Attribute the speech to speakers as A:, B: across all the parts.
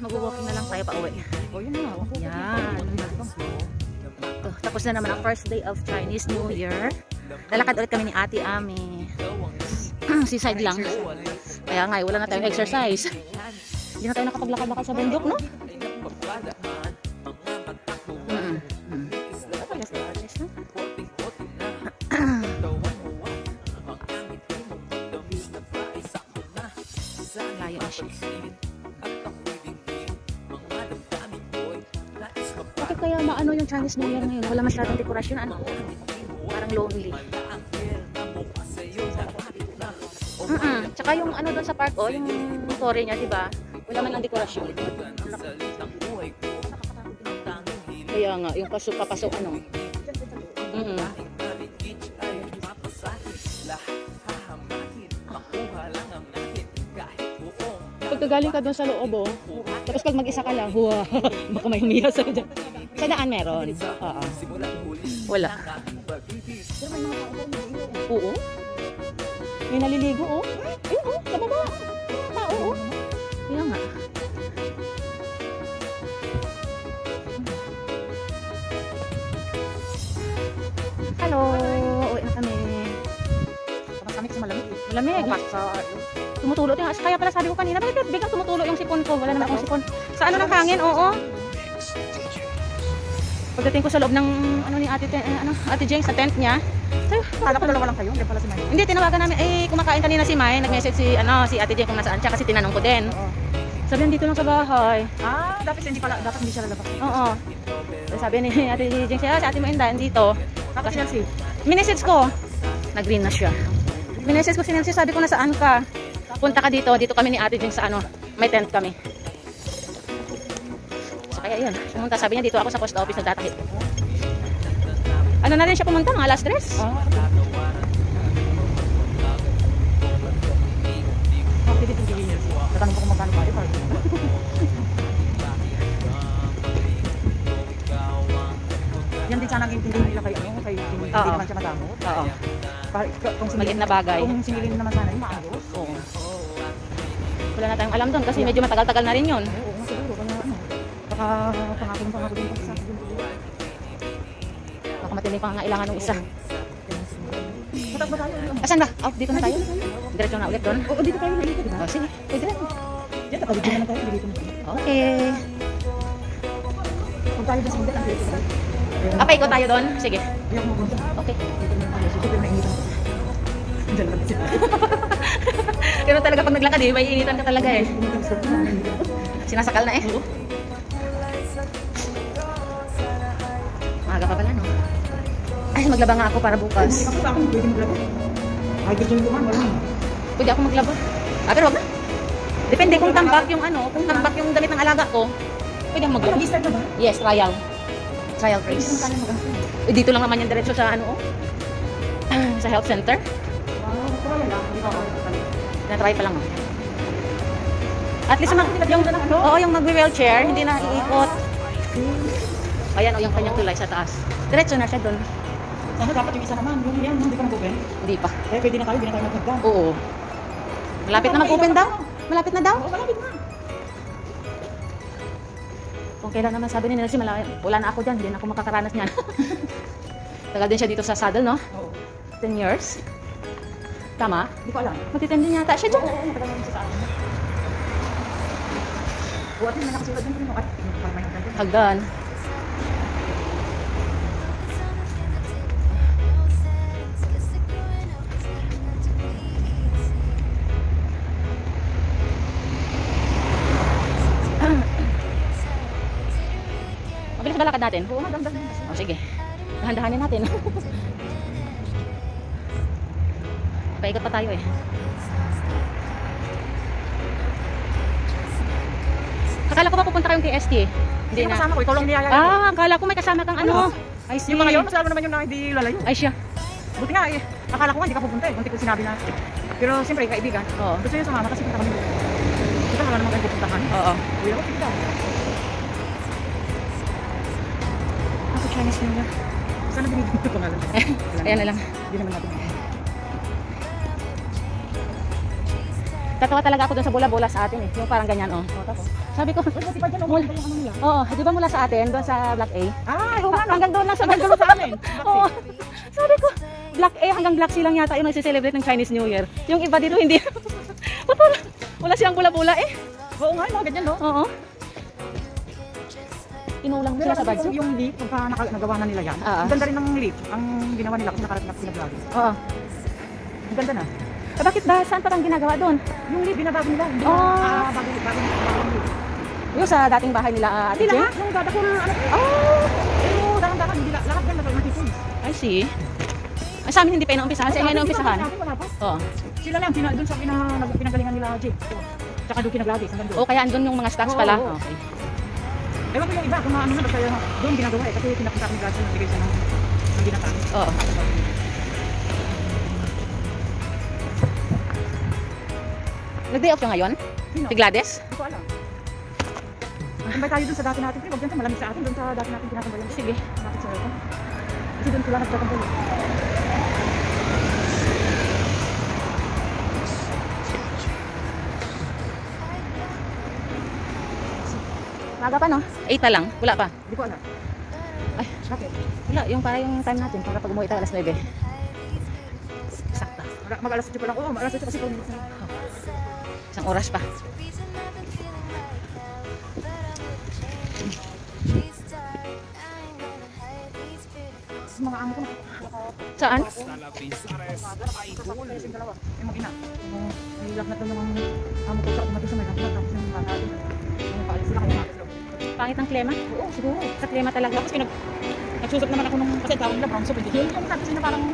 A: mag-walking na lang tayo pa uwi.
B: O yun na.
A: Yan. Ito, tapos na naman ang first day of Chinese New Year. Lalakad ulit kami ni Ate Ami. Seaside lang. Kaya nga, wala na tayong exercise. Hindi na tayo nakapaglakad-lakad sa bundok, no? Layo na siya. Bakit kaya maano yung Chinese New Year ngayon? Wala masyadong dekorasyon, ano? Parang lonely. Tsaka yung ano doon sa park, oh, yung story niya, diba? Wala man ang dekorasyon. Kaya nga, yung papasok, ano? Pagkagaling ka doon sa loob, oh, tapos pag mag-isa ka lang, huwa, baka may humiya sa dyan. Sa daan meron? Oo. Wala. Oo. May naliligo, oh. Ayun, oh, sa baba. Tao, oh. Kaya nga. Hello. Uwi na kami.
B: Kami kasi malamig.
A: Malamig. Tumutulo. Kaya pala sabi ko kanina, bakit biglang tumutulo yung sipon ko? Wala naman akong sipon. Sa ano ng hangin, oo. Pagdating ko sa loob ng ano ni Ate Jeng sa tent niya.
B: Kala ko dalawa lang kayo, hindi pala si May.
A: Hindi, tinawagan namin. Eh, kumakain kanina si May. Nag-message si Ate Jeng kung nasaan siya kasi tinanong ko din. Sabi dito lang sa bahay.
B: Ah, dapat hindi siya lalabas.
A: Oo. Sabi ni Ate Jeng siya, si Ate Mainda dito.
B: Tapos si Elsie.
A: Minessage ko. Nag-green na siya. Minessage ko si Elsie, sabi ko nasaan ka? Punta ka dito. Dito kami ni Ate Jeng sa may tent kami. Kaya yun, pumunta. Sabi niya dito ako sa post office nagtatahit. Ano na rin siya pumunta? Mga last dress?
B: Okay, dito yung niya. Natanong ko kung magkano pa. Yan din sana intindihin nila kayo. Hindi naman siya madamo.
A: Oo. Maliit na bagay.
B: Kung singilin naman sana yung maayos.
A: Oo. Wala na tayong alam doon kasi medyo matagal-tagal na rin yun.
B: Oo, siguro. Baka pangakong din sa akin.
A: Baka matindi pangangailangan ng isa.
B: Matag ba tayo?
A: Asan ba? Oh, dito na tayo? Diretso na ulit doon?
B: Oo, dito tayo.
A: Oh, sige. Pwede na.
B: Diyan, tatawid naman tayo. Dito na.
A: Okay.
B: Kung tayo dito sa dito tayo.
A: Paikot tayo doon? Sige.
B: Ayaw mo punta.
A: Okay.
B: Dito na tayo. Super mainitan. Diyan lang sila.
A: Pero talaga pag naglakad eh, may initan ka talaga eh. Sinasakal na eh. Maaga pa pala, no? Ay, maglaba nga ako para bukas.
B: Hindi ako pwede maglaba. Ay, gusto nyo wala.
A: Pwede ako maglaba. Pero wag na. Depende kung tambak yung kung tambak yung damit ng alaga ko. Pwede ako maglaba.
B: Mag-start na ba?
A: Yes, trial. Trial race. Dito lang naman yung diretso sa sa health center.
B: Wow, lang.
A: Na-try pa lang. At least yung mag-wheelchair, hindi na iikot. Ayan, yung kanyang tulay sa taas. Diretso na siya doon.
B: Sana dapat yung isa naman. Yung yan, hindi ka mag-open.
A: Hindi pa.
B: Eh, pwede na tayo mag-open.
A: Oo. Malapit na mag-open daw. Malapit na daw.
B: Oo, malapit na.
A: Kung kailan naman sabi ni Nelsie, wala na ako dyan. Hindi na ako makakaranas niyan. Tagal din siya dito sa saddle, no?
B: Oo.
A: 10 years. Tama?
B: Hindi ko alam.
A: Magti-10 din yata siya dyan.
B: Oo, matagal naman siya sa akin. Buwan na nakasulat din rin. Parang may hagdan.
A: Hagdan. Mabilis ba lakad natin?
B: Oo, maganda.
A: O sige. Dahan-dahanin natin. Paikot pa tayo eh. Akala ko ba pupunta kayong TST eh? Hindi na.
B: Kasama ko, ikaw lang niyaya.
A: Akala ko may kasama kang Ay,
B: yung mga yun, mas lalo naman yung hindi lalayo.
A: Ay, siya.
B: Buti nga eh. Akala ko nga hindi ka pupunta eh. Bunti ko sinabi na. Pero siyempre, kaibigan.
A: Oo.
B: Gusto niya sumama kasi punta kami. Kita wala naman kayo pupuntahan.
A: Oo.
B: Uy, ako, sige daw.
A: Ako Chinese New Year.
B: Sana binigyan ko pangalan.
A: Ayan na lang.
B: Hindi naman natin.
A: Tatawa talaga ako doon sa bola-bola sa atin eh. Yung parang ganyan, oh.
B: Tapos.
A: Sabi ko,
B: Uy, masipag yan, yung ano nila.
A: oo, di ba mula sa atin, doon sa Block A?
B: Ah, oo nga, no?
A: Hanggang doon lang sa
B: Hanggang doon sa amin.
A: Oo. Sabi ko, Block A hanggang Block C lang yata yung nagse-celebrate ng Chinese New Year. Yung iba dito hindi. Wala silang bola-bola eh.
B: Oo nga, mga ganyan, no?
A: Oo. Inulang
B: Pero
A: sila sa badyo.
B: yung leaf, pagka nagawa na nila yan, ang ganda rin ng leaf. Ang ginawa nila kasi nakarating na sinablog.
A: Oo.
B: Ang ganda na.
A: Eh, bakit ba? Saan pa kang ginagawa doon?
B: Yung leaf, binabago nila. Hindi
A: Oh.
B: na, bago leaf.
A: Yung sa dating bahay nila, Ate
B: Hindi
A: Jen?
B: lahat, yung dadakul, ano,
A: Oh!
B: pero dahan-dahan, hindi lahat yan, natipon.
A: I see. Ay, sa amin hindi pa inaumpisahan. Sa inyo inaumpisahan?
B: Wala pa.
A: Oo.
B: Sila lang, doon sa pinagalingan nila, Jake. Tsaka doon kinaglagis, hanggang doon.
A: O, kaya andun yung mga stocks pala.
B: Oo.
A: Okay.
B: Ewan ko yung iba, kung ano na, basta doon ginagawa eh, kasi pinapunta kong glasses, nagbigay siya ng binatang.
A: Oo. Nag-day off ka ngayon?
B: Sino?
A: Si Gladys?
B: Hindi ko alam. Kumbay tayo dun sa dati natin, huwag dyan sa malamig sa atin, dun sa dati natin pinakambayan.
A: Sige.
B: Bakit sa ito? Kasi dun sila nagtatambayan.
A: Maga pa no? 8 pa lang? Wala pa?
B: Hindi ko alam.
A: Ay,
B: Bakit?
A: wala. Yung para yung time natin. Para pag umuwi tayo alas 9. Sakto.
B: Mag-alas 8 pa lang. Oo, mag-alas 8 kasi 4 minutes na.
A: Isang oras pa.
B: Mga amo ko na.
A: Saan?
B: Yung dalawa, yung mag-ina. May lagnat na ng amo ko sa kumato sa may lagnat. Tapos yung bata doon. Yung paalis sila kaya nakatulog.
A: Pangit ng klema?
B: Oo, siguro.
A: Sa klema talaga.
B: Tapos nagsusot naman ako nung kasi tawag nila brown soup. Yung tapos na parang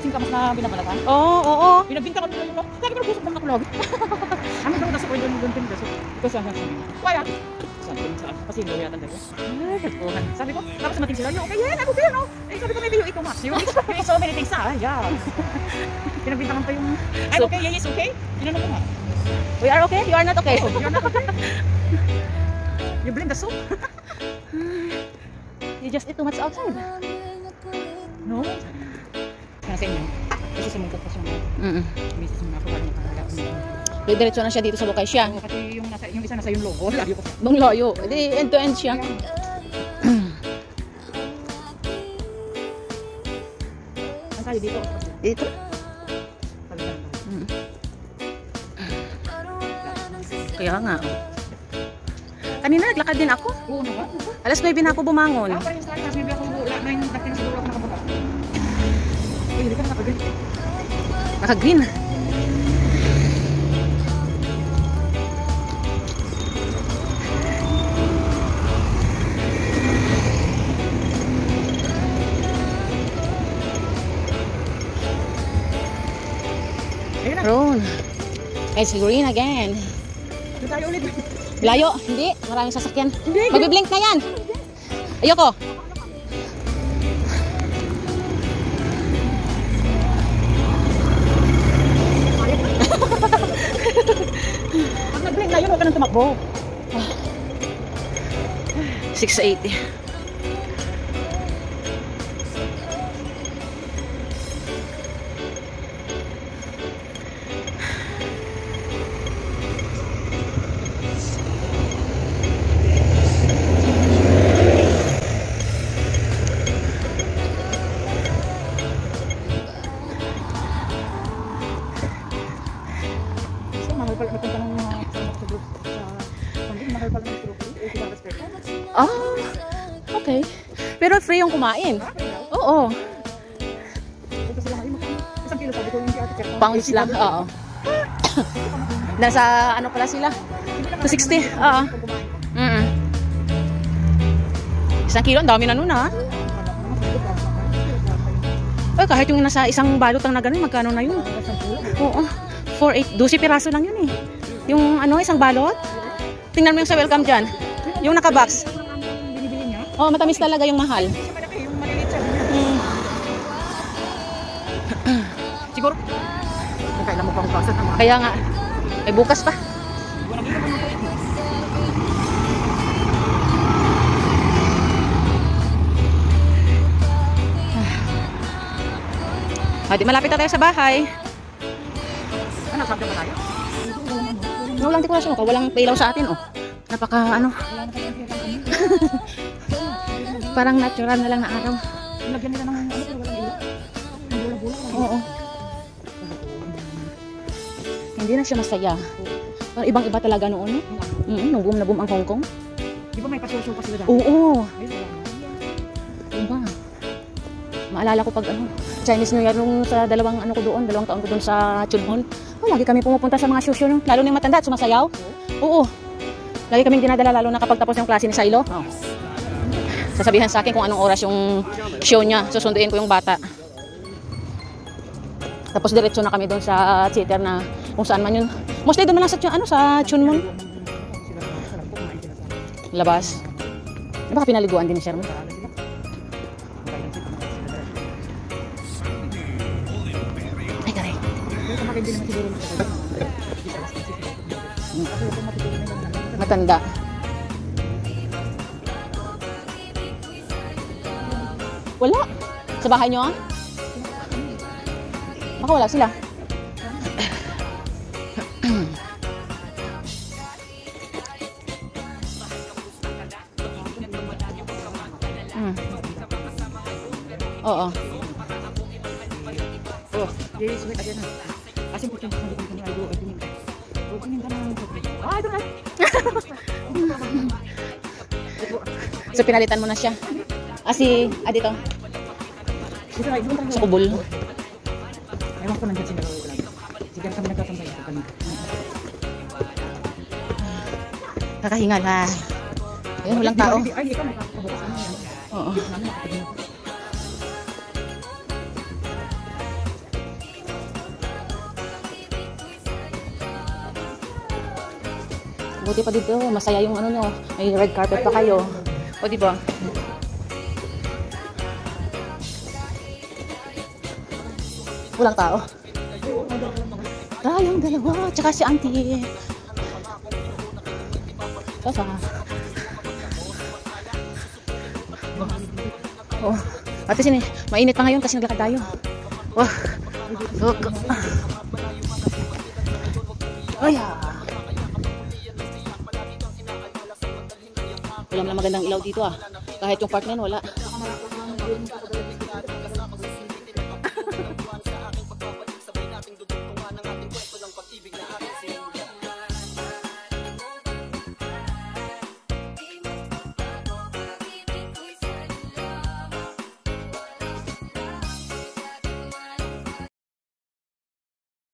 B: singkamas na binabalakan.
A: Oo, oo.
B: Pinagbinta kami nila. Sabi ko nagsusot naman ako lagi. Ano daw dasok ko doon pindasok. Ito saan. Kaya. Saan? Kasi hindi yata dito.
A: Ay, nagpuhan.
B: Sabi ko, tapos mating sila. Okay, yan, ako yan, no? Eh, sabi ko, maybe you eat too much. You eat so many things, ah. Yeah. Pinagbintangan pa yung, I'm okay, yeah, yes, okay. Inano ko nga.
A: We are okay? You are not okay?
B: You're not okay. You blend the soup?
A: You just eat too much outside.
B: No. Nasa inyo. Kasi sumungkot pa siya. Misis mo na ako, parang nakahalap mo.
A: Diretso na siya dito sa Locasia.
B: Kasi yung isa nasa yung logo, layo ko.
A: Bang layo. Di end to end siya.
B: Ang tayo dito.
A: Dito? Kaya nga. Kanina naglakad din ako.
B: Oo naman.
A: Alas 9 na ako bumangon.
B: Ah, parang tayo. Kasi maybe ako, may dating siguro ako nakabaga. Uy, hindi ka na nakagay.
A: Naka-green. Ron. It's green again.
B: Doon tayo ulit.
A: Layo. Hindi. Maraming sasakyan.
B: Hindi.
A: Magbiblink na yan. Ayoko.
B: Pag nag-blink na yun, huwag ka nang tumakbo.
A: 680.
B: So, mahal pala nagpunta ng sa group sa pangin, mahal pala ng group. $80 per head.
A: Oh, okay. Pero free yung kumain. Oo.
B: Ito sila ngayon, isang kilo sabi ko yung ate check.
A: Pounds lang. Oo. Nasa ano pala sila? 260. Oo. Isang kilo, ang dami na nun ha. Eh, kahit yung nasa isang balot ang na ganun, magkano na yun? Oo. 4, 8, 12 piraso lang yun eh. Yung ano, isang balot. Tingnan mo yung sa welcome dyan. Yung nakabox.
B: Binibili niya.
A: Oo, matamis talaga yung mahal.
B: Siya malaki, yung maliliit siya. Siguro. Kailan mo pang basa naman.
A: Kaya nga. Eh, bukas pa. Di malapit na tayo sa bahay.
B: Ano, sabi ba tayo?
A: walang dekorasyon. Walang pailaw sa atin, oh. Napaka, ano. Parang natural na lang na araw.
B: Lagyan nila ng ano, pero walang ilaw. Ang bola-bola.
A: Oo. Hindi na siya masaya. Parang ibang-iba talaga noon, no? Nung boom na boom ang Hong Kong.
B: Di ba may pa-show pa sila dati?
A: Oo.
B: Ay, wala na.
A: Iba. Maalala ko pag ano, Chinese New Year nung sa dalawang taon ko doon sa Chunhon. Oh, lagi kami pumupunta sa mga show no? Lalo na yung matanda at sumasayaw. Oo. Lagi kaming dinadala lalo na kapag tapos yung klase ni Silo. Oh. Sasabihan sa akin kung anong oras yung show niya. Susunduin ko yung bata. Tapos diretso na kami doon sa theater na kung saan man yun. Mostly doon na lang sa Chunmon. Labas. Baka pinaliguan din ni Sherman. Ay, kare. Matanda. Wala. Sa bahay nyo, ah? Baka wala sila. Oo.
B: Oh, yes, wait again. Kasi po yung sabi ko ni Aldo, opening ka na. Ah, ito na.
A: So pinalitan mo na siya. Dito.
B: Dito ay doon
A: Sa kubol.
B: Ewan ko nandiyan sila ko lang. Sige kami nagtatambay ito kami.
A: Kakahingal ha. Ayun, walang tao.
B: Ay, ikaw nakakabukas ano yan.
A: Oo. Buti pa dito, masaya yung ano nyo. May red carpet pa kayo. O, di ba? Walang tao. Tayong dalawa. Tsaka si auntie. Sasa. Oh. Ate sini, mainit pa ngayon kasi naglakad tayo. Wah. Look. Ay. Wala lang magandang ilaw dito ah. Kahit yung park na yan, wala.